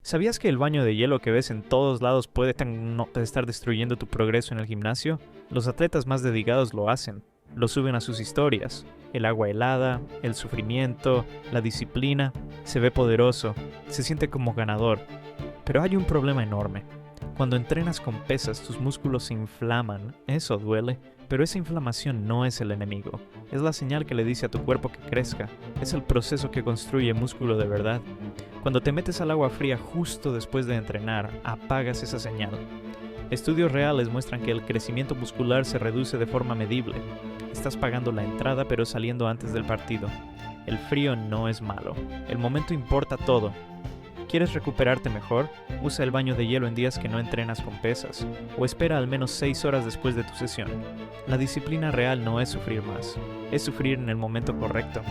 ¿Sabías que el baño de hielo que ves en todos lados puede estar destruyendo tu progreso en el gimnasio? Los atletas más dedicados lo hacen. Lo suben a sus historias. El agua helada, el sufrimiento, la disciplina. Se ve poderoso, se siente como ganador. Pero hay un problema enorme. Cuando entrenas con pesas, tus músculos se inflaman. Eso duele, pero esa inflamación no es el enemigo. Es la señal que le dice a tu cuerpo que crezca. Es el proceso que construye músculo de verdad. Cuando te metes al agua fría justo después de entrenar, apagas esa señal. Estudios reales muestran que el crecimiento muscular se reduce de forma medible. Estás pagando la entrada pero saliendo antes del partido. El frío no es malo. El momento importa todo. ¿Quieres recuperarte mejor? Usa el baño de hielo en días que no entrenas con pesas, o espera al menos 6 horas después de tu sesión. La disciplina real no es sufrir más, es sufrir en el momento correcto.